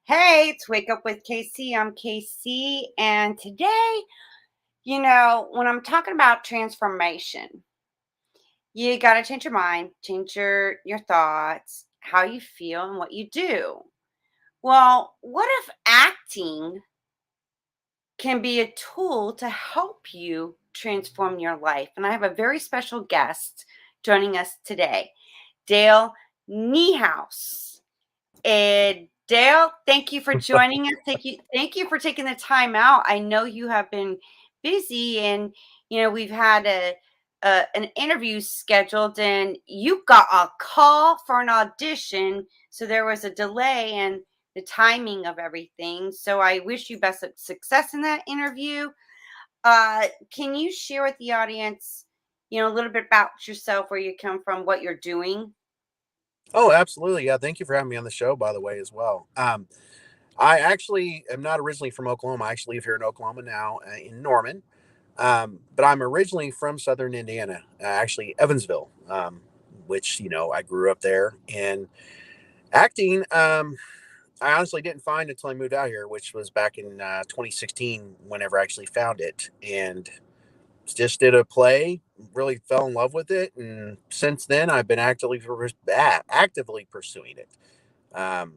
Hey, it's Wake Up with KC. I'm KC. And today, when I'm talking about transformation, you got to change your mind, change your thoughts, how you feel, and what you do. Well, what if acting can be a tool to help you transform your life? And I have a very special guest joining us today, Dale Niehaus. And Dale, thank you for joining us. Thank you for taking the time out. I know you have been busy, and we've had an interview scheduled, and you got a call for an audition, so there was a delay in the timing of everything. So I wish you best of success in that interview. Can you share with the audience, a little bit about yourself, where you come from, what you're doing? Oh, absolutely. Yeah. Thank you for having me on the show, by the way, as well. I actually am not originally from Oklahoma. I actually live here in Oklahoma now, in Norman. But I'm originally from Southern Indiana, actually Evansville, which, I grew up there. And acting, I honestly didn't find until I moved out here, which was back in 2016, whenever I actually found it. And just did a play, really fell in love with it, and since then I've been actively pursuing it. Um,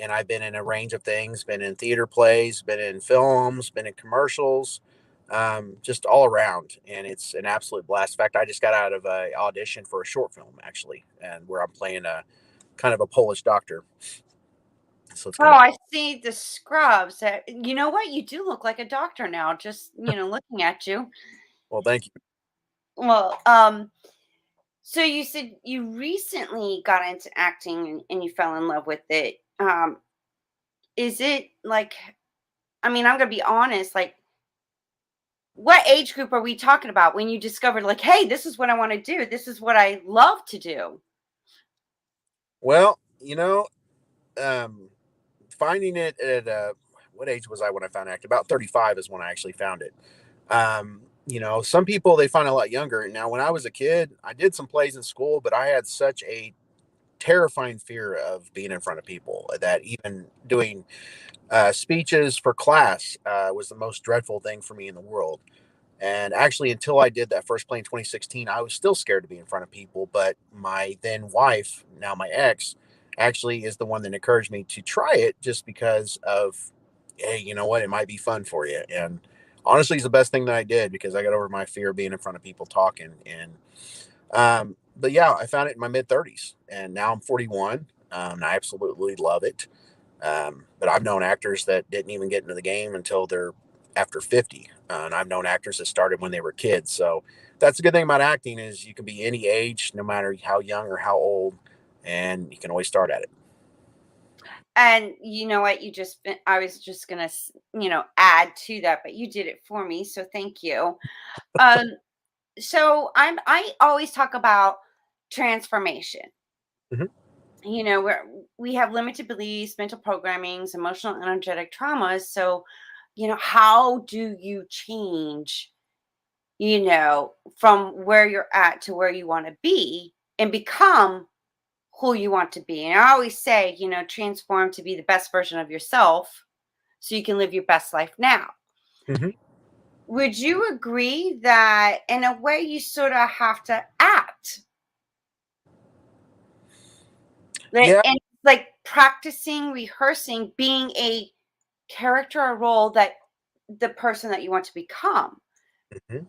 and I've been in a range of things, been in theater plays, been in films, been in commercials, just all around. And it's an absolute blast. In fact, I just got out of a audition for a short film actually, and where I'm playing a kind of a Polish doctor. So it's Oh, kind of I see the scrubs. You know what? You do look like a doctor now, just, looking at you. well, thank you. Well, so you said you recently got into acting and you fell in love with it. Is it like, I mean, I'm gonna be honest, like what age group are we talking about when you discovered like, hey, this is what I want to do. This is what I love to do. Well, um, finding it at what age was I when I found acting? About 35 is when I actually found it. Some people they find a lot younger. Now, when I was a kid, I did some plays in school, but I had such a terrifying fear of being in front of people that even doing speeches for class was the most dreadful thing for me in the world. And actually, until I did that first play in 2016, I was still scared to be in front of people. But my then wife, now my ex, actually is the one that encouraged me to try it just because of, hey, you know what? It might be fun for you. And honestly, it's the best thing that I did because I got over my fear of being in front of people talking. But yeah, I found it in my mid 30s and now I'm 41. And I absolutely love it. But I've known actors that didn't even get into the game until they're after 50. And I've known actors that started when they were kids. So that's the good thing about acting is you can be any age, no matter how young or how old, and you can always start at it. And you know what? I was just gonna, add to that, but you did it for me. So thank you. Um, I always talk about transformation. Mhm. Where we have limited beliefs, mental programmings, emotional energetic traumas. So, how do you change, from where you're at to where you want to be and become who you want to be? And I always say, transform to be the best version of yourself so you can live your best life now. Mhm. Would you agree that in a way you sort of have to act? Yeah. And like practicing, rehearsing, being a character or role that the person that you want to become. Mhm.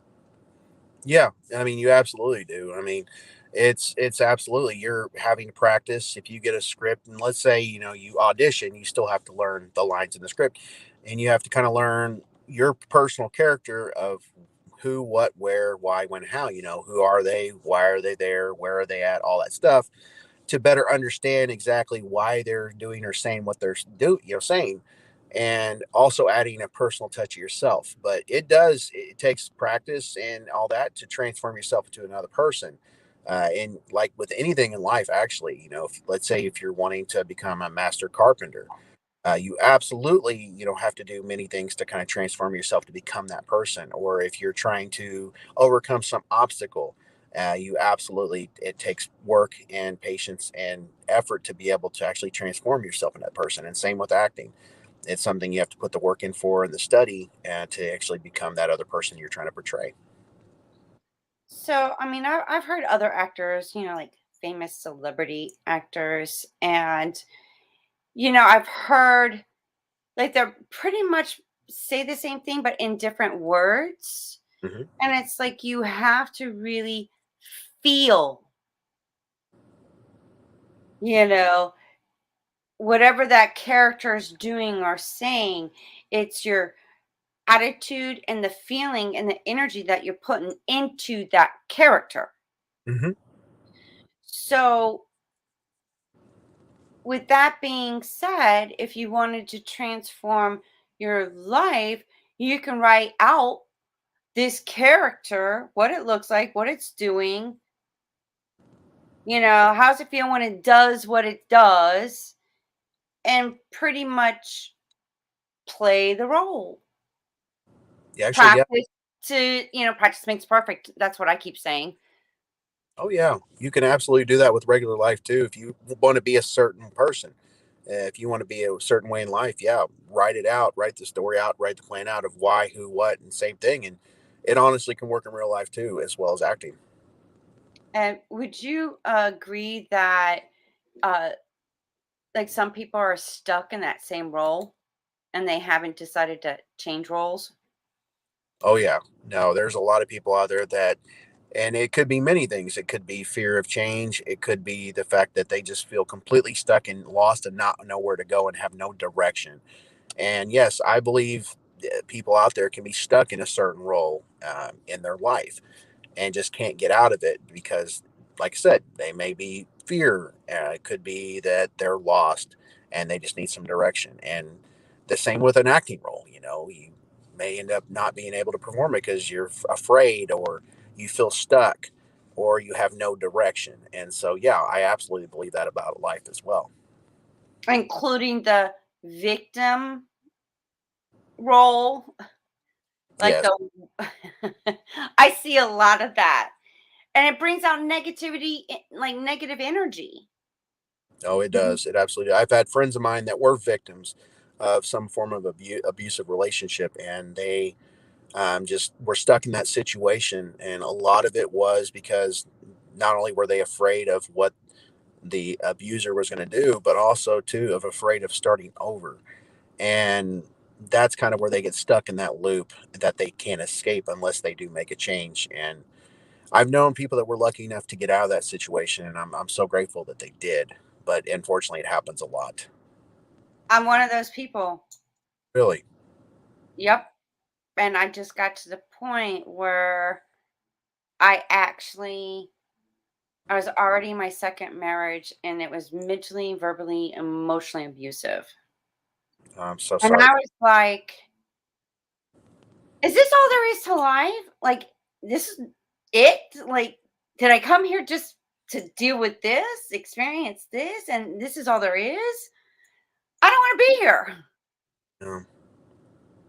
Yeah, I mean, you absolutely do. I mean, it's absolutely you're having to practice. If you get a script, and let's say you audition, you still have to learn the lines in the script, and you have to kind of learn your personal character of who, what, where, why, when, how. Who are they? Why are they there? Where are they at? All that stuff to better understand exactly why they're doing or saying what they're saying, and also adding a personal touch of yourself. But it takes practice and all that to transform yourself into another person. And like with anything in life, actually, if, let's say if you're wanting to become a master carpenter, you absolutely have to do many things to kind of transform yourself to become that person. Or if you're trying to overcome some obstacle, You absolutely, it takes work and patience and effort to be able to actually transform yourself in that person. And same with acting. It's something you have to put the work in for in the study to actually become that other person you're trying to portray. So, I mean, I've heard other actors, like famous celebrity actors, and I've heard like they're pretty much say the same thing, but in different words. Hmm. And it's like you have to really feel, you know, whatever that character is doing or saying. It's your attitude and the feeling and the energy that you're putting into that character. Hmm. So, with that being said, if you wanted to transform your life, you can write out this character, what it looks like, what it's doing, how's it feel when it does what it does, and pretty much play the role. Yeah, actually, yeah. Practice practice makes perfect. That's what I keep saying. Oh, yeah. You can absolutely do that with regular life too. If you want to be a certain person, if you want to be a certain way in life, yeah, write it out, write the story out, write the plan out of why, who, what, and same thing. And it honestly can work in real life too, as well as acting. And would you agree that uh like some people are stuck in that same role and they haven't decided to change roles? Oh, yeah. No, there's a lot of people out there that, and it could be many things. It could be fear of change. It could be the fact that they just feel completely stuck and lost and not know where to go and have no direction. And yes, I believe people out there can be stuck in a certain role in their life and just can't get out of it because, like I said, they may be fear. It could be that they're lost and they just need some direction. And the same with an acting role. You may end up not being able to perform it because you're afraid or you feel stuck or you have no direction. And so, yeah, I absolutely believe that about life as well. Including the victim role, like Yes. the I see a lot of that, and it brings out negativity, like negative energy. Oh, it does. It absolutely. I've had friends of mine that were victims of some form of abusive relationship, and they just were stuck in that situation. And a lot of it was because not only were they afraid of what the abuser was going to do, but also too of afraid of starting over. And that's kind of where they get stuck in that loop that they can't escape unless they do make a change. And I've known people that were lucky enough to get out of that situation, and I'm so grateful that they did. But unfortunately, it happens a lot. I'm one of those people. Really? Yep, and I just got to the point where I was already in my second marriage, and it was mentally, verbally, emotionally abusive. I'm so And sorry. I was like, "Is this all there is to life? Like, this is it? Like, did I come here just to deal with this, experience this, and this is all there is? I don't want to be here." Yeah.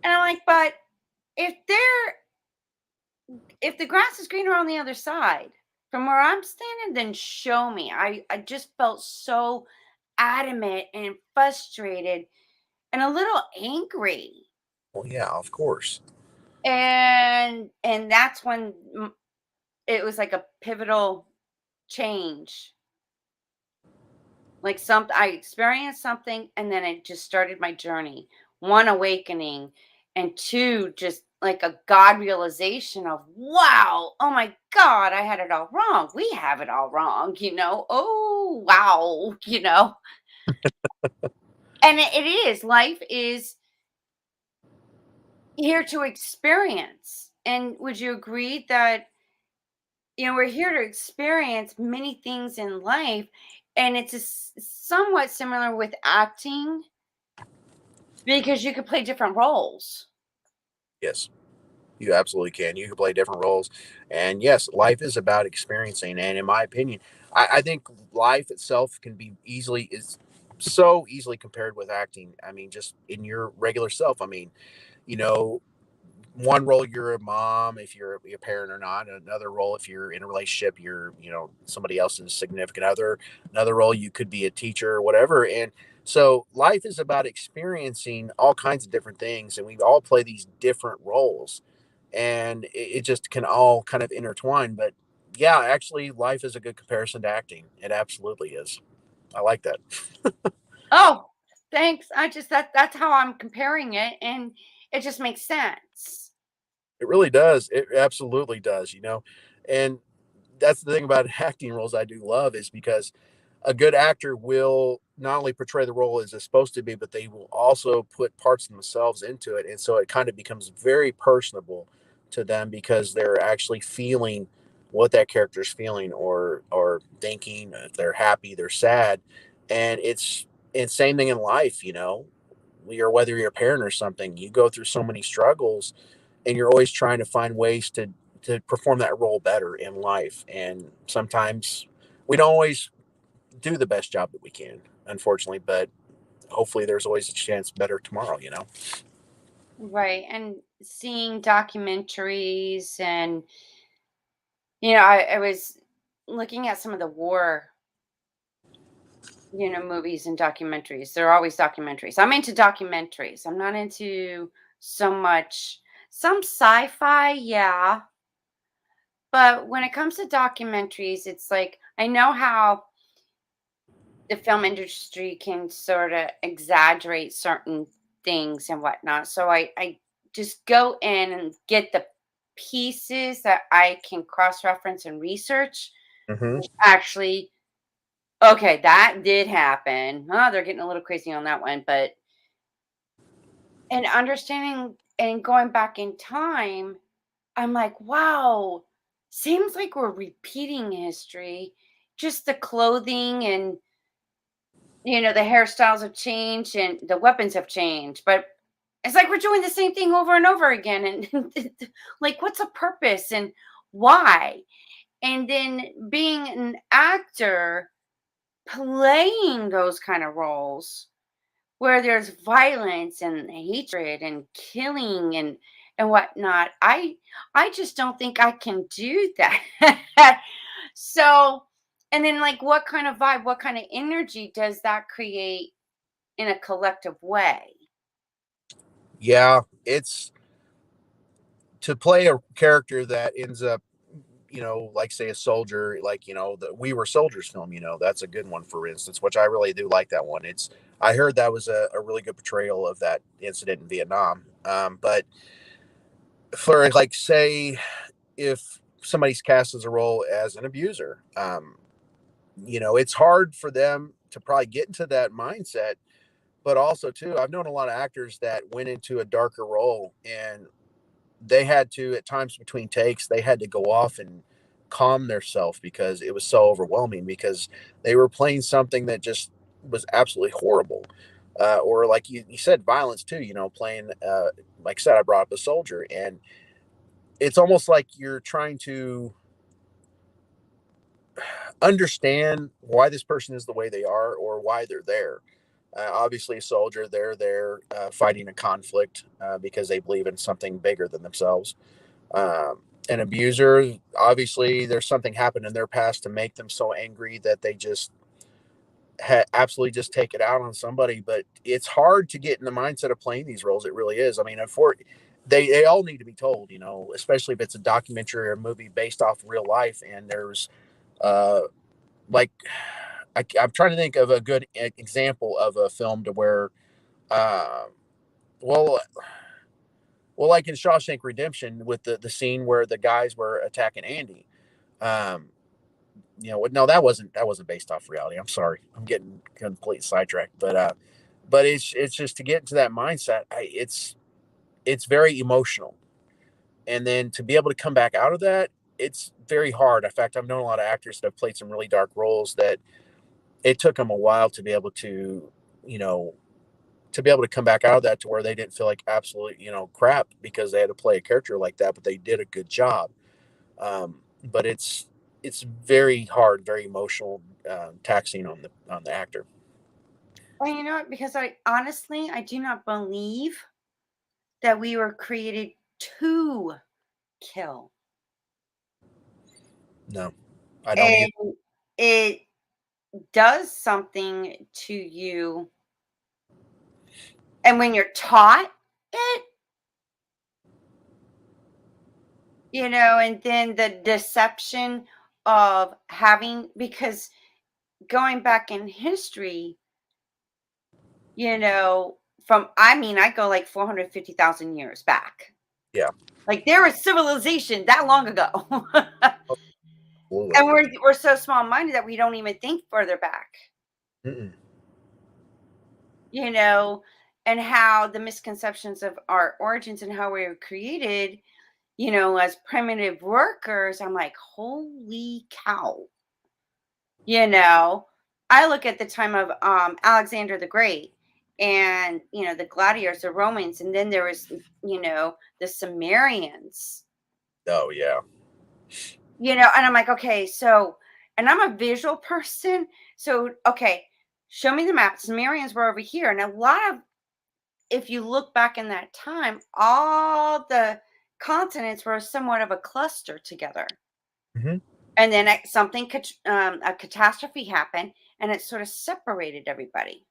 And I'm like, "But if there if the grass is greener on the other side from where I'm standing, then show me." I just felt so adamant and frustrated and a little angry. Well, yeah, of course. And that's when it was like a pivotal change. Like I experienced something and then it just started my journey. One, awakening, and two, just like a God realization of, wow, oh my God, I had it all wrong. We have it all wrong, Oh wow, And it is. Life is here to experience. And would you agree that we're here to experience many things in life, and it's somewhat similar with acting because you could play different roles. Yes, you absolutely can. You can play different roles. And yes, life is about experiencing. And in my opinion, I think life itself can be is so easily compared with acting. I mean, just in your regular self. I mean, you know, one role you're a mom if you're a parent or not, another role if you're in a relationship, you're, you know, somebody else's significant other, another role you could be a teacher or whatever. And so life is about experiencing all kinds of different things, and we all play these different roles, and it just can all kind of intertwine. But yeah, actually life is a good comparison to acting. It absolutely is. I like that. Oh, thanks. I just that's how I'm comparing it, and it just makes sense. It really does. It absolutely does, you know. And that's the thing about acting roles I do love, is because a good actor will not only portray the role as it's supposed to be, but they will also put parts of themselves into it. And so it kind of becomes very personable to them because they're actually feeling what that character's feeling or thinking. If they're happy, they're sad. And it's same thing in life, you know. Whether you're a parent or something, you go through so many struggles, and you're always trying to find ways to perform that role better in life. And sometimes we don't always do the best job that we can, unfortunately, but hopefully there's always a chance better tomorrow, you know. Right. And seeing documentaries and I was looking at some of the war, movies and documentaries. They're always documentaries. I'm into documentaries. I'm not into so much some sci-fi, yeah. But when it comes to documentaries, it's like I know how the film industry can sort of exaggerate certain things and whatnot. So I just go in and get the pieces that I can cross reference and research. Hmm. Actually, okay, that did happen. Oh, they're getting a little crazy on that one, but and understanding and going back in time, I'm like, wow, seems like we're repeating history. Just the clothing and the hairstyles have changed and the weapons have changed, but it's like we're doing the same thing over and over again. And like, what's the purpose and why? And then being an actor playing those kind of roles where there's violence and hatred and killing and whatnot. I just don't think I can do that. So, and then like what kind of vibe, what kind of energy does that create in a collective way? Yeah, it's to play a character that ends up, you know, like say a soldier, like, you know, the We Were Soldiers film, you know, that's a good one, for instance, which I really do like that one. I heard that was a really good portrayal of that incident in Vietnam. But for like, say, if somebody's cast as a role as an abuser, you know, it's hard for them to probably get into that mindset. But also, too, I've known a lot of actors that went into a darker role, and they had to, at times between takes, they had to go off and calm themselves because it was so overwhelming, because they were playing something that just was absolutely horrible. Or like you said, violence too, you know, playing, like I said, I brought up a soldier, and it's almost like you're trying to understand why this person is the way they are or why they're there. Obviously, a soldier, they're there fighting a conflict because they believe in something bigger than themselves. An abuser, obviously, there's something happened in their past to make them so angry that they just absolutely just take it out on somebody. But it's hard to get in the mindset of playing these roles. It really is. I mean, they all need to be told, you know, especially if it's a documentary or a movie based off real life, and there's uh, like I'm trying to think of a good example of a film to where, uh, well, like in Shawshank Redemption, with the scene where the guys were attacking Andy. Um, you know, no, that wasn't based off reality. I'm sorry, I'm getting completely sidetracked. But it's just to get into that mindset. It's very emotional, and then to be able to come back out of that, it's very hard. In fact, I've known a lot of actors that have played some really dark roles that it took them a while to be able to, you know, to be able to come back out of that to where they didn't feel like absolute, you know, crap because they had to play a character like that, but they did a good job. But it's very hard, very emotional, taxing on the actor. Well, you know what? Because I honestly, I do not believe that we were created. to kill. No, I don't either. And it does something to you. And when you're taught it, and then the deception of having, because going back in history, you know, I go like 450,000 years back. Yeah, Like there was civilization that long ago. absolutely. And we're so small-minded that we don't even think further back, Mm-mm. you know, and how the misconceptions of our origins and how we were created, as primitive workers. I'm like, holy cow. You know, I look at the time of Alexander the Great, and the gladiators, the Romans, and then there was the Sumerians. Oh yeah. And I'm like, okay, so, and I'm a visual person, so okay, show me the map. Sumerians were over here, and a lot of, if you look back in that time, all the continents were somewhat of a cluster together. Hmm. And then a catastrophe happened, and it sort of separated everybody.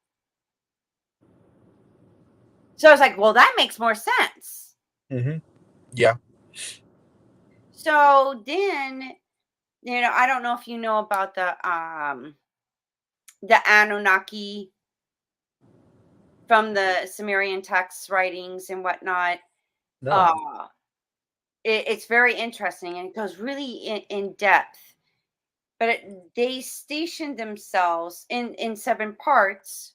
So I was like, well, that makes more sense. Hmm. Yeah. So then, I don't know if you know about the Anunnaki from the Sumerian text writings and whatnot. No. Uh, it's very interesting, and it goes really in depth. But they stationed themselves in seven parts,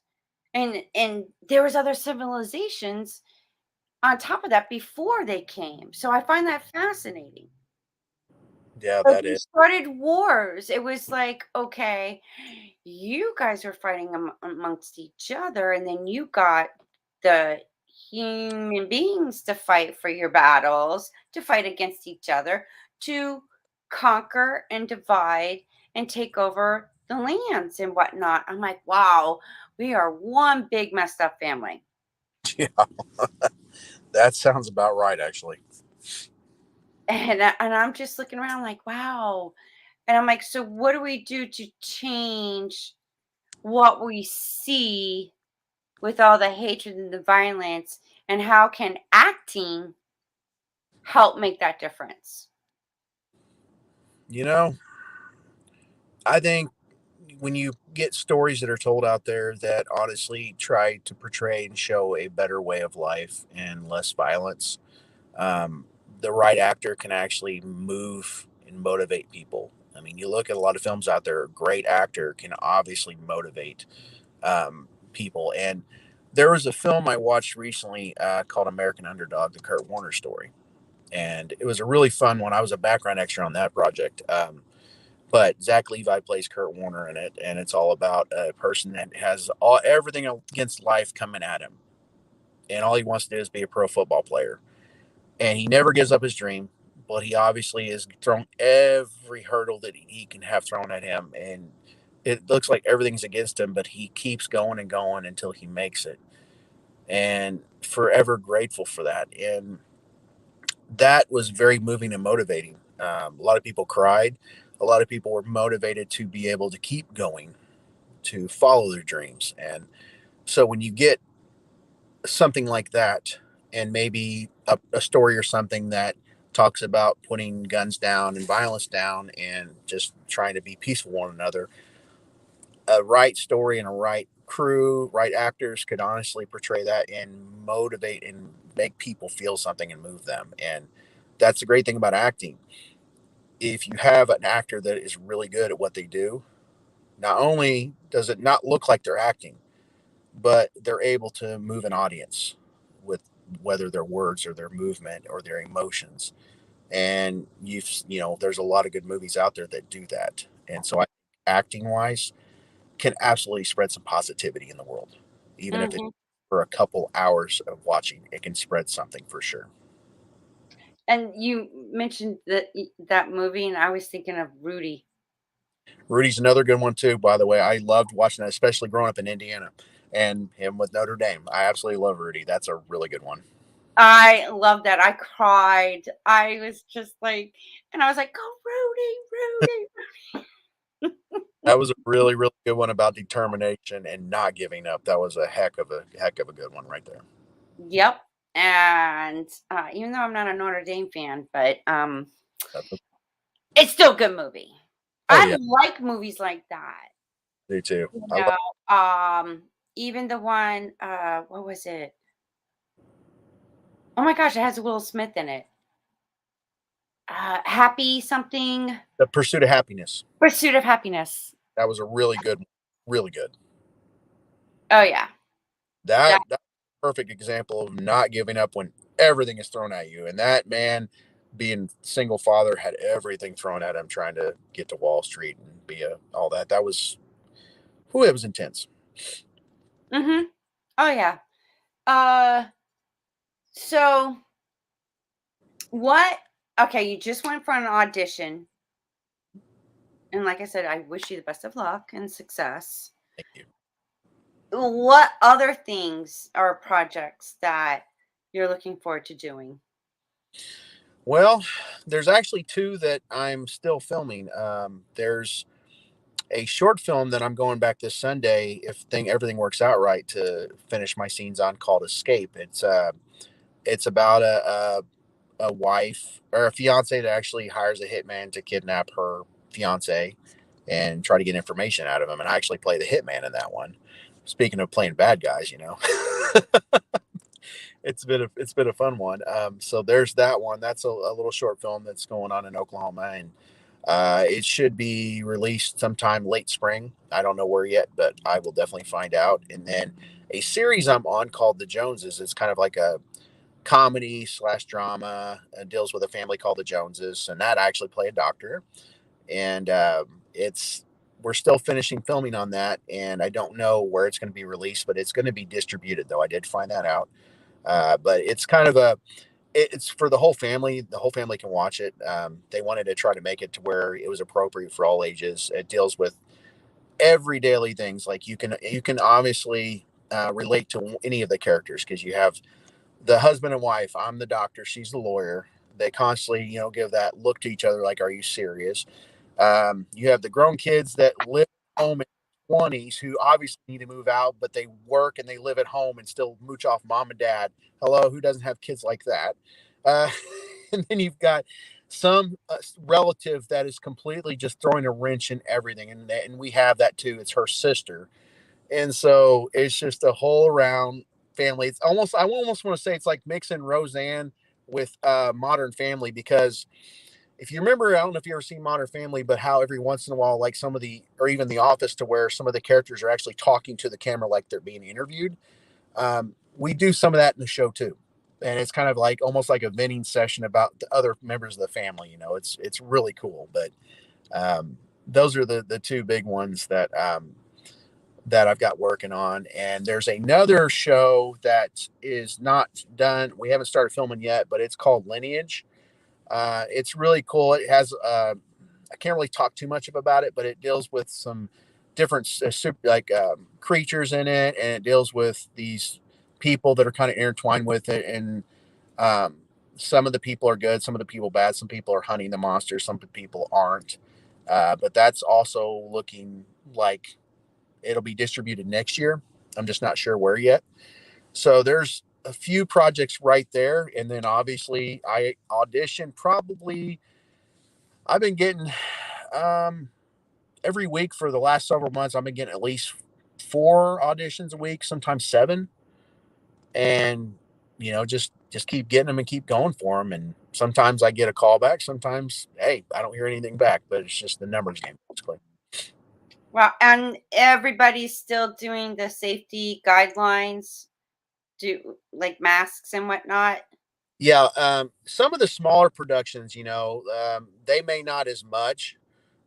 and there was other civilizations on top of that before they came. So I find that fascinating. Yeah, Like, that we is. started wars. It was like, okay, you guys are fighting amongst each other, and then you got the human beings to fight for your battles, to fight against each other, to conquer and divide and take over the lands and whatnot. I'm like, wow, we are one big messed up family. Yeah, that sounds about right, actually. And I'm just looking around like, wow. And I'm like, so what do we do to change what we see with all the hatred and the violence? And how can acting help make that difference? You know, I think when you get stories that are told out there that honestly try to portray and show a better way of life and less violence, um, the right actor can actually move and motivate people. I mean, you look at a lot of films out there, a great actor can obviously motivate people. And there was a film I watched recently called American Underdog, the Kurt Warner story. And it was a really fun one. I was a background extra on that project. But Zach Levi plays Kurt Warner in it, and it's all about a person that has everything against life coming at him, and all he wants to do is be a pro football player, and he never gives up his dream. But he obviously has thrown every hurdle that he can have thrown at him, and it looks like everything's against him. But he keeps going and going until he makes it, and forever grateful for that. And that was very moving and motivating. A lot of people cried. A lot of people were motivated to be able to keep going, to follow their dreams. And so when you get something like that, and maybe a story or something that talks about putting guns down and violence down and just trying to be peaceful with one another, a right story and a right crew, right actors could honestly portray that and motivate and make people feel something and move them. And that's the great thing about acting. If you have an actor that is really good at what they do, not only does it not look like they're acting, but they're able to move an audience with whether their words or their movement or their emotions. And there's a lot of good movies out there that do that. And so, acting wise, can absolutely spread some positivity in the world, even if it's Hmm. for a couple hours of watching. It can spread something for sure. And you mentioned that movie, and I was thinking of Rudy. Rudy's another good one too. By the way, I loved watching that, especially growing up in Indiana, and him with Notre Dame. I absolutely love Rudy. That's a really good one. I love that. I cried. I was just like, and I was like, "Go, Rudy, That was a really, really good one about determination and not giving up. That was a heck of a good one right there. Rudy." Yep. And even though I'm not a Notre Dame fan, but That's it's still a good movie. oh I yeah, like movies like that. me too. You I love know, even the one, what was it? Oh my gosh, it has Will Smith in it. Happy something, the Pursuit of Happiness. Pursuit of Happiness. That was a really good, really good. Oh yeah, that. That's a perfect example of not giving up when everything is thrown at you. And that man, being single father, had everything thrown at him trying to get to Wall Street and be all that. That was, who it was intense. Mm-hmm. Oh yeah. Uh, so what? Okay, you just went for an audition, and like I said, I wish you the best of luck and success. Thank you. What other things or projects that you're looking forward to doing? Well, there's actually two that I'm still filming. There's a short film that I'm going back this Sunday if everything works out right to finish my scenes on called Escape. It's about a wife or a fiance that actually hires a hitman to kidnap her fiance and try to get information out of him. And I actually play the hitman in that one. Speaking of playing bad guys, it's been a fun one. So there's that one. That's a little short film that's going on in Oklahoma, and it should be released sometime late spring. I don't know where yet, but I will definitely find out. And then a series I'm on called The Joneses. It's kind of like a comedy slash drama. Deals with a family called the Joneses, and that I actually play a doctor. And it's we're still finishing filming on that, and I don't know where it's going to be released, but it's going to be distributed. Though I did find that out. But it's kind of it's for the whole family. The whole family can watch it. They wanted to try to make it to where it was appropriate for all ages. It deals with every daily things. Like you can obviously relate to any of the characters because you have the husband and wife. I'm the doctor. She's the lawyer. They constantly, give that look to each other like, "Are you serious?" You have the grown kids that live at home in their 20s who obviously need to move out, but they work and they live at home and still mooch off mom and dad. Hello, who doesn't have kids like that? Uh, and then you've got some relative that is completely just throwing a wrench in everything, and we have that too. It's her sister, and so it's just a whole around family. It's almost, I almost want to say it's like mixing Roseanne with Modern Family, because if you remember, I don't know if you ever seen Modern Family, but how every once in a while, like some of the, or even The Office, to where some of the characters are actually talking to the camera like they're being interviewed. We do some of that in the show too, and it's kind of like almost like a venting session about the other members of the family. It's really cool. But those are the two big ones that I've got working on. And there's another show that is not done. We haven't started filming yet, but it's called Lineage. It's really cool. It has I can't really talk too much about it, but it deals with some different creatures in it, and it deals with these people that are kind of intertwined with it. And um, some of the people are good, some of the people bad. Some people are hunting the monster, some people aren't. But that's also looking like it'll be distributed next year. I'm just not sure where yet. So there's a few projects right there. And then obviously I audition probably, I've been getting um, every week for the last several months. I've been getting at least 4 auditions a week, sometimes 7. And, just keep getting them and keep going for them. And sometimes I get a call back. Sometimes, hey, I don't hear anything back, but it's just the numbers game, basically. Well, and everybody's still doing the safety guidelines, do like masks and whatnot. Yeah, some of the smaller productions, they may not as much,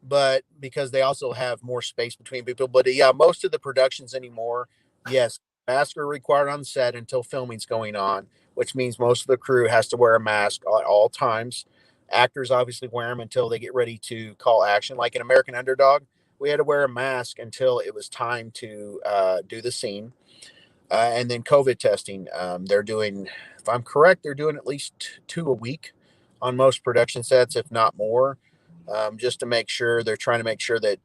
but because they also have more space between people. But yeah, most of the productions anymore, yes, masks are required on set until filming's going on, which means most of the crew has to wear a mask at all times. Actors obviously wear them until they get ready to call action. Like in American Underdog, we had to wear a mask until it was time to do the scene. And then COVID testing. They're doing, if I'm correct, they're doing at least two a week on most production sets, if not more, just to make sure they're trying to make sure that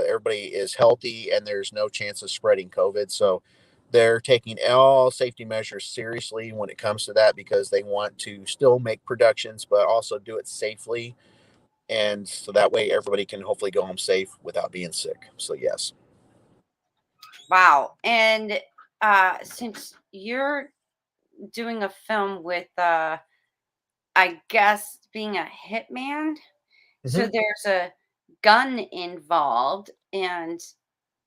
everybody is healthy and there's no chance of spreading COVID. So they're taking all safety measures seriously when it comes to that because they want to still make productions, but also do it safely. And so that way everybody can hopefully go home safe without being sick. So, yes. Wow. And since you're doing a film with I guess being a hitman, so Hmm. there's a gun involved and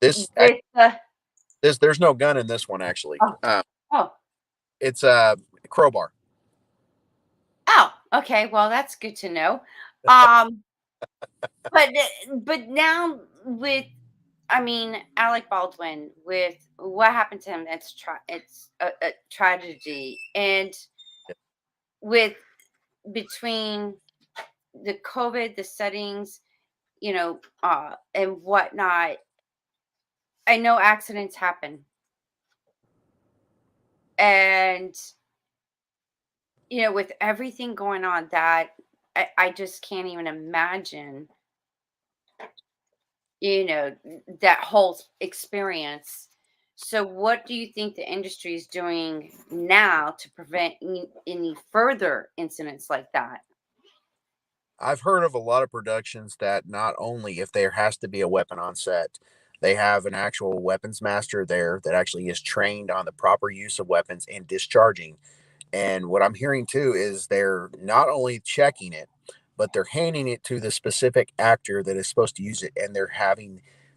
This, with the there's no gun in this one, actually. oh, oh, It's a crowbar. oh, okay, well that's good to know. Um but now with I mean Alec Baldwin with what happened to him, it's a tragedy. And with between the COVID, the settings, and whatnot, I know accidents happen. And, with everything going on, that I just can't even imagine, that whole experience. So, what do you think the industry is doing now to prevent any further incidents like that? I've heard of a lot of productions that not only if there has to be a weapon on set, they have an actual weapons master there that actually is trained on the proper use of weapons and discharging. And what I'm hearing too is they're not only checking it, but they're handing it to the specific actor that is supposed to use it. And they're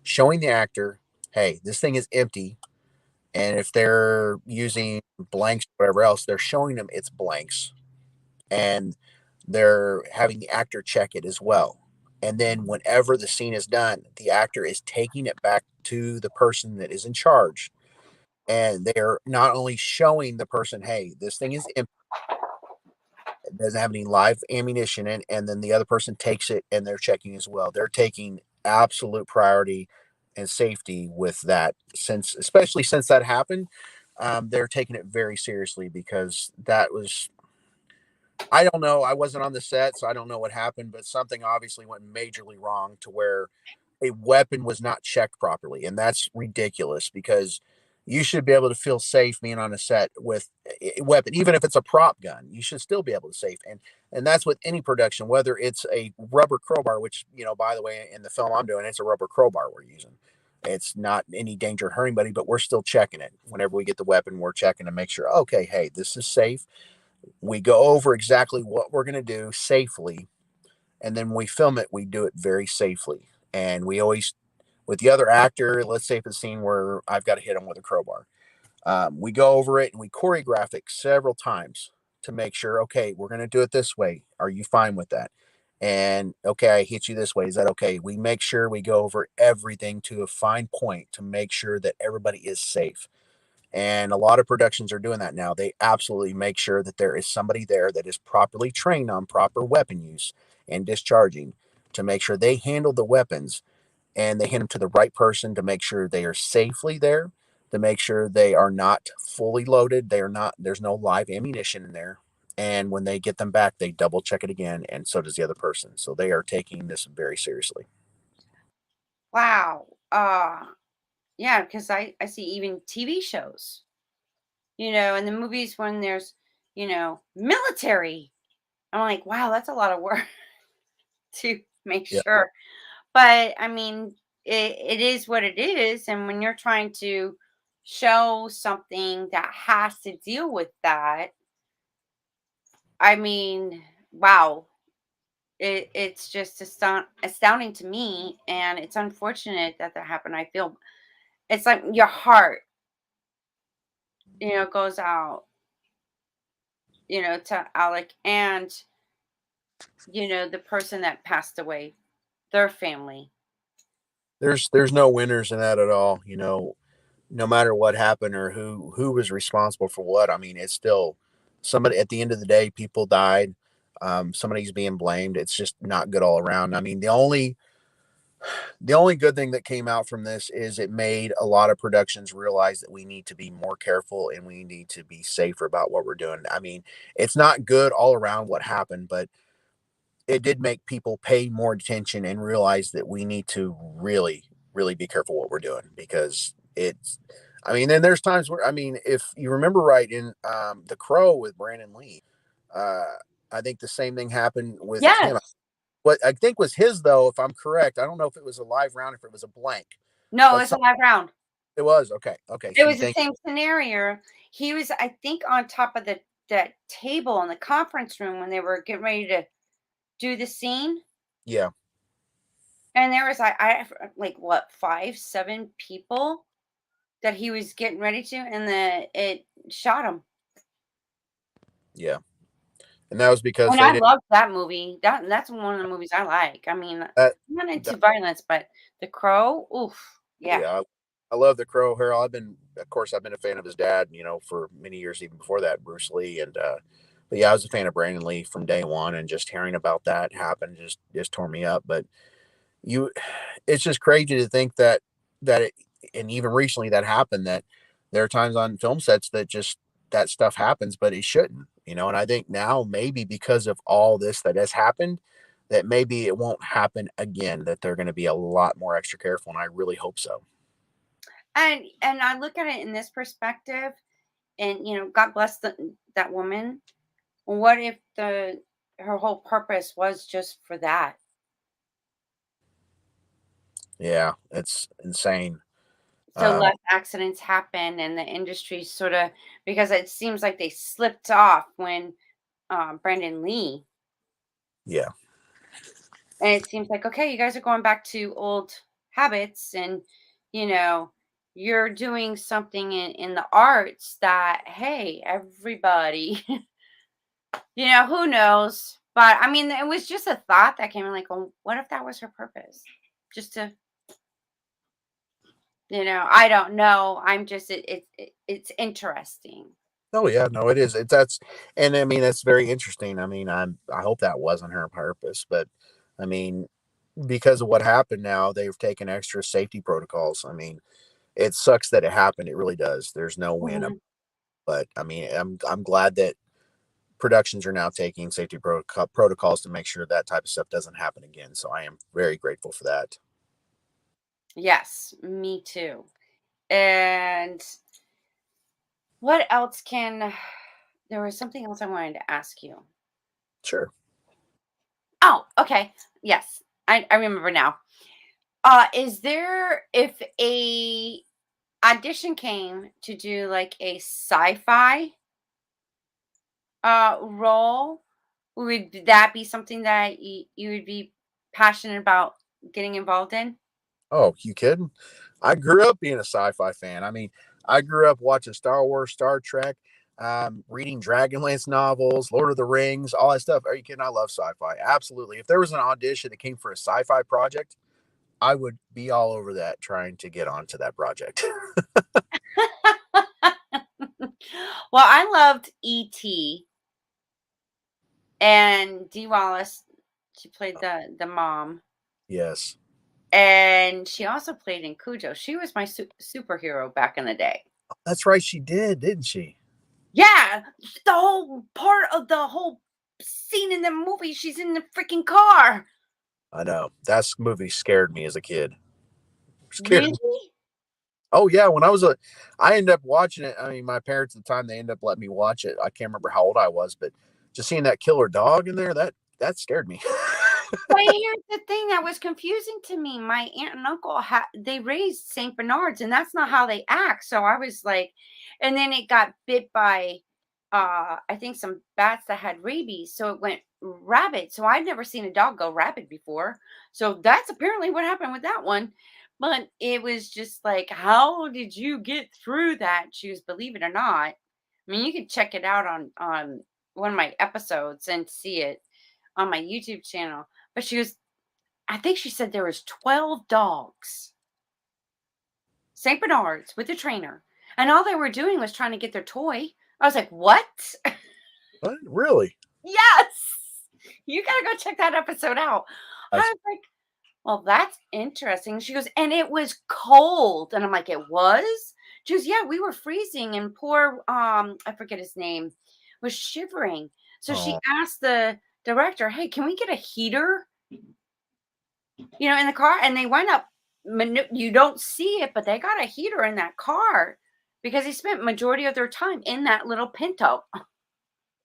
showing the actor, hey, this thing is empty. And if they're using blanks, whatever else, they're showing them it's blanks. And they're having the actor check it as well. And then whenever the scene is done, the actor is taking it back to the person that is in charge. And they're not only showing the person, hey, this thing is empty, it doesn't have any live ammunition in, and then the other person takes it and they're checking as well. They're taking absolute priority and safety with that, since especially since that happened. They're taking it very seriously because that was, I don't know. I wasn't on the set, so I don't know what happened, but something obviously went majorly wrong to where a weapon was not checked properly. And that's ridiculous because you should be able to feel safe being on a set with a weapon, even if it's a prop gun. You should still be able to safe. And that's with any production, whether it's a rubber crowbar, which, by the way, in the film I'm doing, it's a rubber crowbar we're using. It's not any danger of hurting anybody, but we're still checking it. Whenever we get the weapon, we're checking to make sure, okay, hey, this is safe. We go over exactly what we're going to do safely, and then when we film it, we do it very safely. And we always, with the other actor, let's say it's a scene where I've got to hit him with a crowbar, we go over it and we choreograph it several times to make sure, okay, we're going to do it this way, are you fine with that? And okay, I hit you this way, is that okay? We make sure we go over everything to a fine point to make sure that everybody is safe. And a lot of productions are doing that now. They absolutely make sure that there is somebody there that is properly trained on proper weapon use and discharging to make sure they handle the weapons and they hand them to the right person to make sure they are safely there, to make sure they are not fully loaded. They are not, there's no live ammunition in there. And when they get them back, they double check it again, and so does the other person. So they are taking this very seriously. Wow. Yeah, because I see even TV shows, in the movies when there's, military. I'm like, wow, that's a lot of work to make Yeah. sure. But I mean, it is what it is. And when you're trying to show something that has to deal with that, I mean, wow, it's just astounding to me. And it's unfortunate that that happened. I feel it's like your heart, goes out, to Alec and, the person that passed away, their family. There's no winners in that at all. No matter what happened or who was responsible for what. I mean, it's still somebody. At the end of the day, people died. Somebody's being blamed. It's just not good all around. I mean, the only The only good thing that came out from this is it made a lot of productions realize that we need to be more careful and we need to be safer about what we're doing. I mean, it's not good all around what happened, but it did make people pay more attention and realize that we need to really, really be careful what we're doing because it's. I mean, then there's times where I mean, if you remember right in The Crow with Brandon Lee, uh, I think the same thing happened with him. Yes. What I think was his though, if I'm correct, I don't know if it was a live round, if it was a blank, No, it but was a live round. it was okay. Okay, It so you was the think, same scenario. He was, I think, on top of that table in the conference room when they were getting ready to do the scene. yeah, And there was like what, 5, 7 people that he was getting ready to, and it shot him. yeah, and that was because And they I didn't. love that movie. That's one of the movies I like. I mean, I'm That, not into that violence, but The Crow, oof, oh yeah. yeah, I love the Crow. Harold. Of course, I've been a fan of his dad. You know, for many years, even before that, Bruce Lee, and but yeah, I was a fan of Brandon Lee from day one, and just hearing about that happen just tore me up. But you it's just crazy to think that it, and even recently that happened, that there are times on film sets that just that stuff happens but it shouldn't, and I think now maybe because of all this that has happened that maybe it won't happen again, that they're going to be a lot more extra careful, and I really hope so. And I look at it in this perspective, and God bless that woman. What if the her whole purpose was just for that? Yeah, it's insane. So um less accidents happen, and the industry sort of, because it seems like they slipped off when Brandon Lee. yeah, And it seems like, okay, you guys are going back to old habits, and you know, you're doing something in the arts that, hey, everybody, who knows? But I mean, it was just a thought that came in, like, well, what if that was her purpose? Just to, I don't know. I'm just, it's interesting. oh yeah, no, it is, it's that's and I mean that's very interesting. I mean, I hope that wasn't her purpose, but I mean, because of what happened now, they've taken extra safety protocols. I mean, it sucks that it happened. It really does. There's no win. Mhm. But I mean, I'm glad that productions are now taking safety protocols to make sure that type of stuff doesn't happen again. So I am very grateful for that. Yes, me too. And what else can, there was something else I wanted to ask you. Sure. Oh, okay. Yes, I remember now. Is there, if a audition came to do like a sci-fi role, would that be something that you would be passionate about getting involved in? Oh, you kidding? I grew up being a sci-fi fan. I mean, I grew up watching Star Wars, Star Trek, reading Dragonlance novels, Lord of the Rings, all that stuff. Are you kidding? I love sci-fi. Absolutely. If there was an audition that came for a sci-fi project, I would be all over that, trying to get onto that project. Well, I loved E.T. and Dee Wallace. She played the mom, Yes. and she also played in Cujo. She was my superhero back in the day. That's right. She did, didn't she? Yeah, the whole part of the whole scene in the movie, she's in the freaking car. I know. That movie scared me as a kid. Scared me. Really? Oh yeah, I ended up watching it. I mean, my parents at the time, they ended up letting me watch it. I can't remember how old I was, but just seeing that killer dog in there, that scared me. But here's the thing that was confusing to me. My aunt and uncle they raised Saint Bernards, and that's not how they act. So I was like, and then it got bit by, I think some bats that had rabies, so it went rabid. So I'd never seen a dog go rabid before. So that's apparently what happened with that one. But it was just like, how did you get through that? She was, believe it or not. I mean, you can check it out on one of my episodes and see it on my YouTube channel. But she was, I think she said there was 12 dogs, St. Bernards with a trainer, and all they were doing was trying to get their toy. I was like, "What?" What? Really? Yes. You gotta go check that episode out. I That's was like, Well, that's interesting. She goes, and it was cold. And I'm like, it was? She goes, yeah, we were freezing and poor I forget his name, was shivering. So she Oh, asked the director, hey, can we get a heater, in the car? And they wind up you don't see it, but they got a heater in that car because they spent majority of their time in that little Pinto.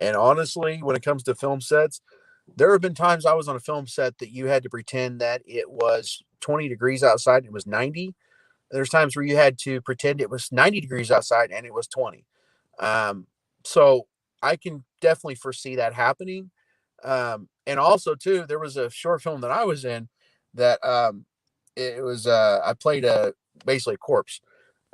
and honestly, when it comes to film sets, there have been times I was on a film set that you had to pretend that it was 20 degrees outside and it was 90. There's times where you had to pretend it was 90 degrees outside and it was 20. Um, so I can definitely foresee that happening. And also, too, there was a short film that I was in that it was I played a basically a corpse,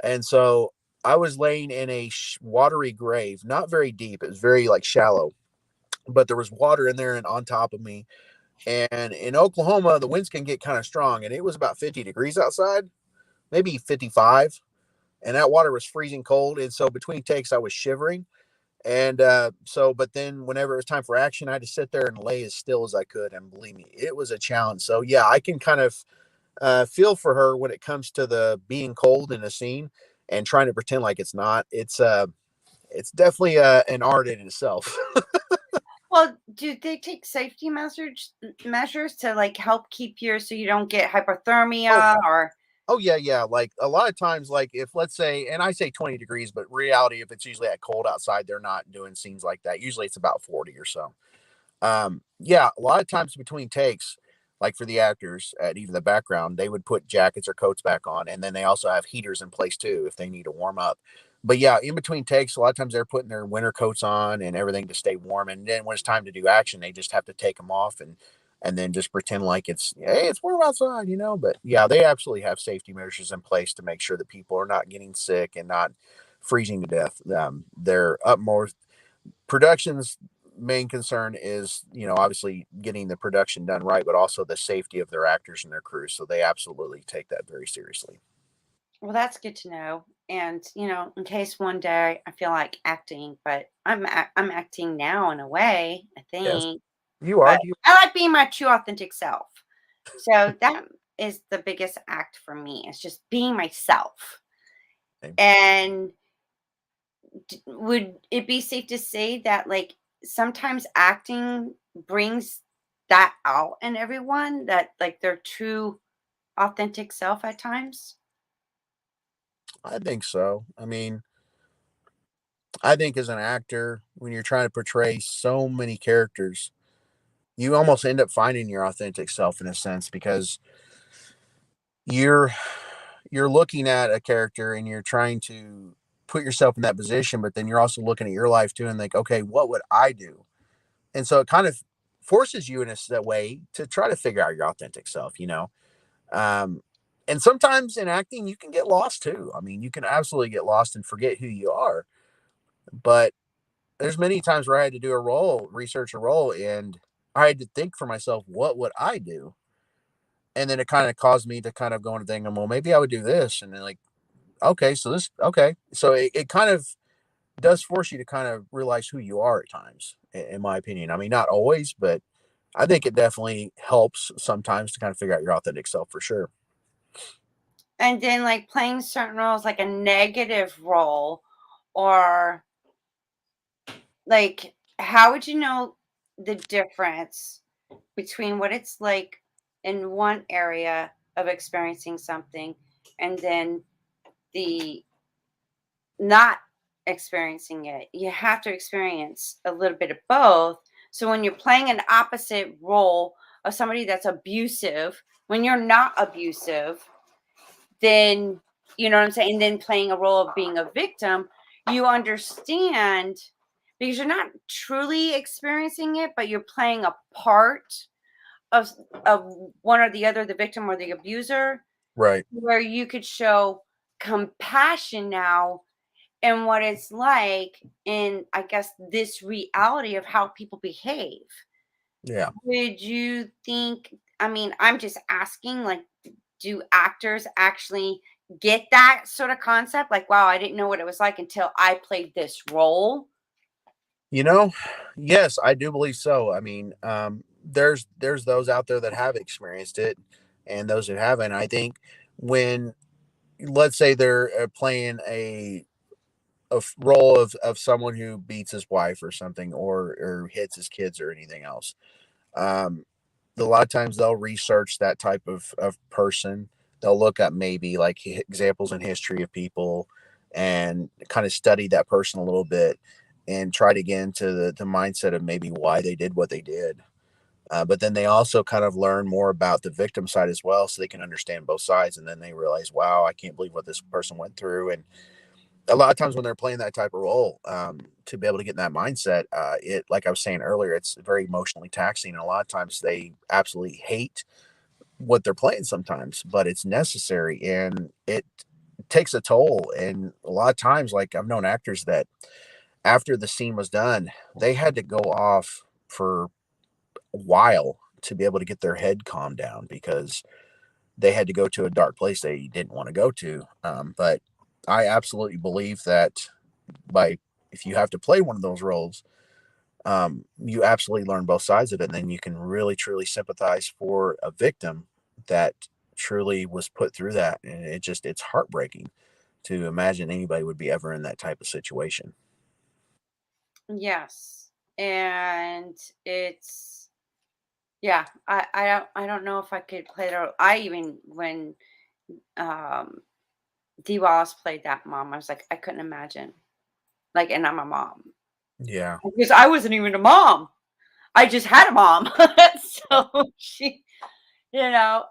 and so I was laying in a watery grave, not very deep. It was very like shallow, but there was water in there and on top of me. And in Oklahoma, the winds can get kind of strong, and it was about 50 degrees outside, maybe 55, and that water was freezing cold. And so between takes, I was shivering. And but then whenever it was time for action, I had to sit there and lay as still as I could. And believe me, it was a challenge. So yeah, I can kind of feel for her when it comes to the being cold in a scene and trying to pretend like it's not. It's definitely an art in itself. Well, do they take safety measures to like help keep your so you don't get Oh, hypothermia or oh yeah, yeah. Like a lot of times, like if let's say, and I say 20 degrees, but reality, if it's usually at cold outside, they're not doing scenes like that. Usually it's about 40 or so. Yeah, a lot of times between takes, like for the actors at even the background, they would put jackets or coats back on, and then they also have heaters in place too if they need to warm up. But yeah, in between takes, a lot of times they're putting their winter coats on and everything to stay warm. And then when it's time to do action, they just have to take them off and then just pretend like it's hey, it's warm outside, you know. But yeah, they absolutely have safety measures in place to make sure that people are not getting sick and not freezing to death. They're up more production's main concern is obviously getting the production done right, but also the safety of their actors and their crews, so they absolutely take that very seriously. well, that's good to know. And in case one day I feel like acting, but I'm acting now in a way, I Yes, think. you But are. I like being my true authentic self. So that is the biggest act for me. It's just being myself. And would it be safe to say that like sometimes acting brings that out in everyone that like their true authentic self at times? I think so. I mean, I think as an actor, when you're trying to portray so many characters, you almost end up finding your authentic self in a sense because you're you're looking at a character and you're trying to put yourself in that position, but then you're also looking at your life too and think, okay, what would I do? And so it kind of forces you in a way to try to figure out your authentic self, um, and sometimes in acting you can get lost too. I mean, you can absolutely get lost and forget who you are. But there's many times where I had to do a role, research a role, and I had to think for myself, what would I do? And then it kind of caused me to kind of go into thinking, well, maybe I would do this. And then like, okay, so this, okay. So it kind of does force you to kind of realize who you are at times, in my opinion. I mean, not always, but I think it definitely helps sometimes to kind of figure out your authentic self for sure. And then like playing certain roles like a negative role or like how would you know the difference between what it's like in one area of experiencing something and then the not experiencing it. You have to experience a little bit of both. So when you're playing an opposite role of somebody that's abusive, when you're not abusive, then you know what I'm saying? And then playing a role of being a victim, you understand because you're not truly experiencing it, but you're playing a part of of one or the other, the victim or the abuser, Right. where you could show compassion now and what it's like in I guess this reality of how people behave. Yeah. Would you think I mean, I'm just asking like do actors actually get that sort of concept like wow, I didn't know what it was like until I played this role? You know, yes, I do believe so. I mean, there's those out there that have experienced it, and those who haven't. I think when, let's say they're playing role of someone who beats his wife or something, or hits his kids or anything else. Um, a lot of times they'll research that type of person. They'll look up maybe like examples in history of people and kind of study that person a little bit and try to get into the mindset of maybe why they did what they did. But then they also kind of learn more about the victim side as well, so they can understand both sides. And then they realize, wow, I can't believe what this person went through. And a lot of times when they're playing that type of role, to be able to get in that mindset, it, like I was saying earlier, it's very emotionally taxing. And a lot of times they absolutely hate what they're playing sometimes, but it's necessary and it takes a toll. And a lot of times, like I've known actors that after the scene was done, they had to go off for a while to be able to get their head calmed down because they had to go to a dark place they didn't want to go to. But I absolutely believe that by if you have to play one of those roles, you absolutely learn both sides of it, and then you can really truly sympathize for a victim that truly was put through that, and it's heartbreaking to imagine anybody would be ever in that type of situation. Yes. And it's yeah, I don't know if I could play the role. I even when um Dee Wallace played that mom, I was like, I couldn't imagine. Like, and I'm a mom. Yeah. Because I wasn't even a mom. I just had a mom. So she, you know,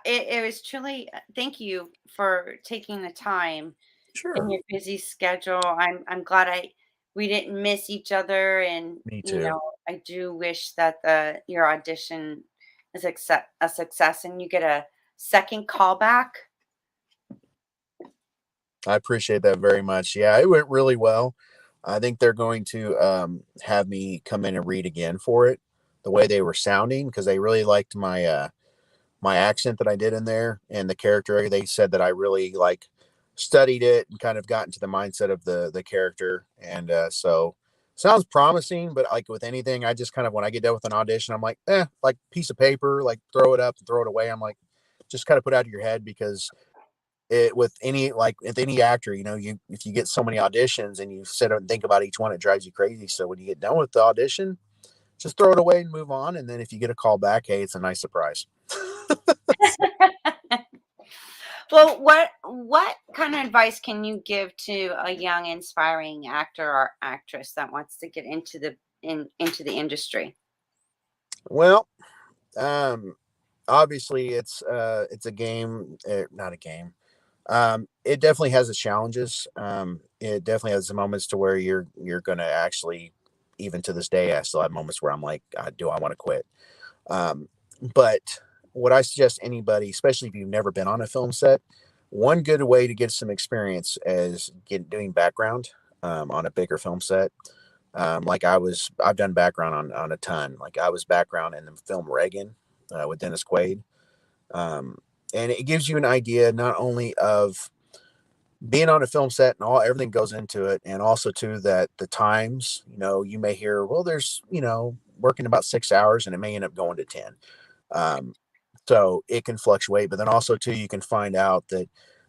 it was truly thank you for taking the time in Sure. your busy schedule. I'm glad I we didn't miss each other, and Me too. I do wish that the your audition is a success and you get a second callback. I appreciate that very much. Yeah, it went really well. I think they're going to have me come in and read again for it, the way they were sounding, because they really liked my accent that I did in there and the character. They said that I really like studied it and kind of got into the mindset of the character, and so sounds promising. But like with anything, I just kind of when I get done with an audition, I'm like, like piece of paper, like throw it up and throw it away. I'm like, just kind of put it out of your head because it with any like with any actor, you if you get so many auditions and you sit and think about each one, it drives you crazy. So when you get done with the audition, just throw it away and move on. And then if you get a call back, hey, it's a nice surprise. Well, what kind of advice can you give to a young inspiring actor or actress that wants to get into the industry? Well, obviously it's a game, not a game. It definitely has its challenges. It definitely has the moments to where you're gonna actually, even to this day, I still have moments where I'm like, do I want to quit? Um, but what I suggest anybody, especially if you've never been on a film set, one good way to get some experience is doing background on a bigger film set. Like I've done background on a ton. Like I was background in the film Reagan with Dennis Quaid, um, and it gives you an idea not only of being on a film set and all everything goes into it, and also too that the times, you may hear, well, there's working about 6 hours, and it may end up going to 10. Um, so it can fluctuate, but then also too, you can find out that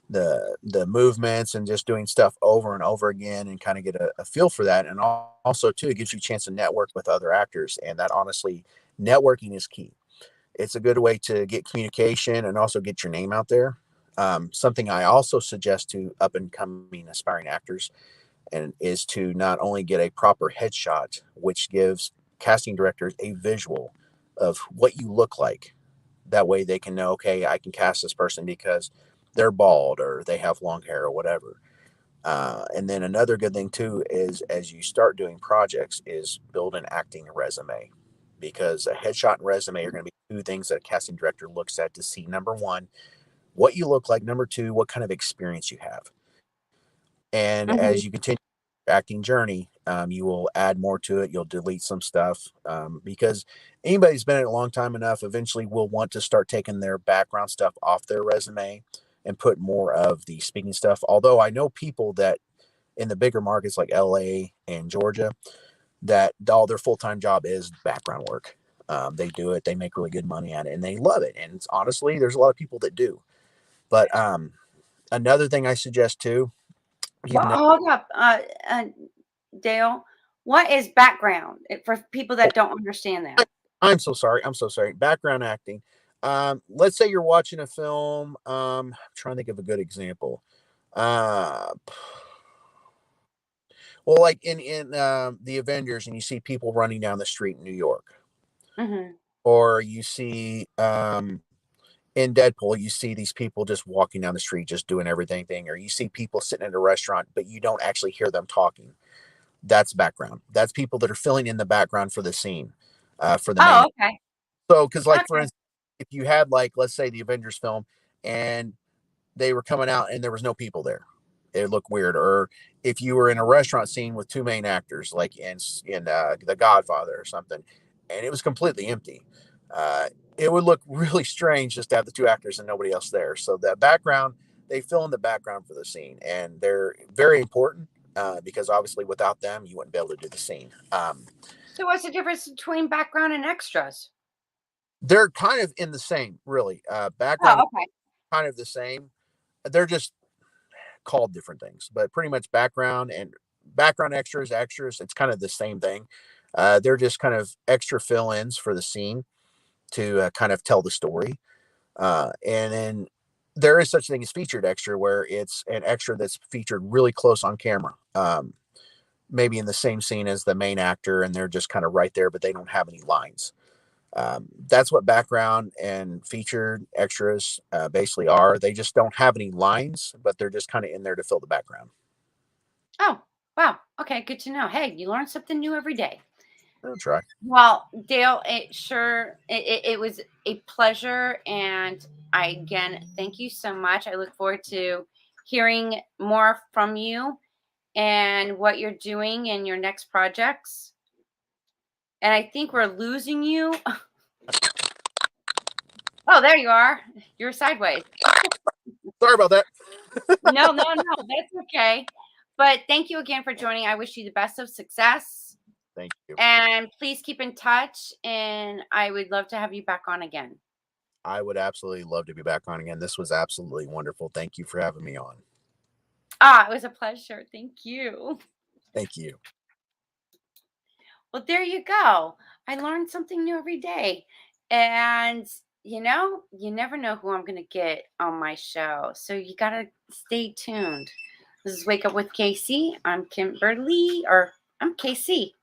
the movements and just doing stuff over and over again and kind of get a feel for that. And also too, it gives you a chance to network with other actors. And that honestly, networking is key. It's a good way to get communication and also get your name out there. Something I also suggest to up and coming aspiring actors and is to not only get a proper headshot, which gives casting directors a visual of what you look like. That way they can know, okay, I can cast this person because they're bald or they have long hair or whatever. And then another good thing too is as you start doing projects is build an acting resume, because a headshot and resume are going to be two things that a casting director looks at to see, number one, what you look like, number two, what kind of experience you have. And Mhm. as you continue your acting journey, you will add more to it. You'll delete some stuff, because anybody who's been in it a long time enough eventually will want to start taking their background stuff off their resume and put more of the speaking stuff. Although I know people that in the bigger markets like LA and Georgia that all their full time job is background work. They do it. They make really good money at it, and they love it. And it's, honestly, there's a lot of people that do. But another thing I suggest too, you've Well, never. hold up, Dale. What is background for people that don't understand that? I'm so sorry. I'm so sorry. Background acting. Let's say you're watching a film. I'm trying to think of a good example. Uh, well, like in the Avengers, and you see people running down the street in New York, Hmm. or you see in Deadpool, you see these people just walking down the street, just doing everything thing, or you see people sitting in a restaurant, but you don't actually hear them talking. That's background. That's people that are filling in the background for the scene, for the main. Oh, okay. So, because like for Okay. instance, if you had like let's say the Avengers film, and they were coming out and there was no people there, it looked weird. Or if you were in a restaurant scene with two main actors, like in The Godfather or something, and it was completely empty, uh, it would look really strange just to have the two actors and nobody else there. So that background, they fill in the background for the scene, and they're very important because obviously without them, you wouldn't be able to do the scene. So, what's the difference between background and extras? They're kind of in the same, really. Background Oh, okay. kind of the same. They're just called different things, but pretty much background and background extras, extras, it's kind of the same thing. They're just kind of extra fill-ins for the scene to kind of tell the story. And then there is such a thing as featured extra, where it's an extra that's featured really close on camera. Maybe in the same scene as the main actor, and they're just kind of right there, but they don't have any lines. That's what background and featured extras basically are. They just don't have any lines, but they're just kind of in there to fill the background. Oh, wow. Okay, good to know. Hey, you learn something new every day. I'll try. Well, Dale, it was a pleasure, and I again thank you so much. I look forward to hearing more from you and what you're doing in your next projects. And I think we're losing you. Oh, there you are. You're sideways. Sorry about that. No, no, no, that's okay. But thank you again for joining. I wish you the best of success. Thank you. And please keep in touch. And I would love to have you back on again. I would absolutely love to be back on again. This was absolutely wonderful. Thank you for having me on. Ah, it was a pleasure. Thank you. Thank you. Well, there you go. I learned something new every day. And, you never know who I'm going to get on my show. So you got to stay tuned. This is Wake Up with Casey. I'm Kimberly, or I'm Casey.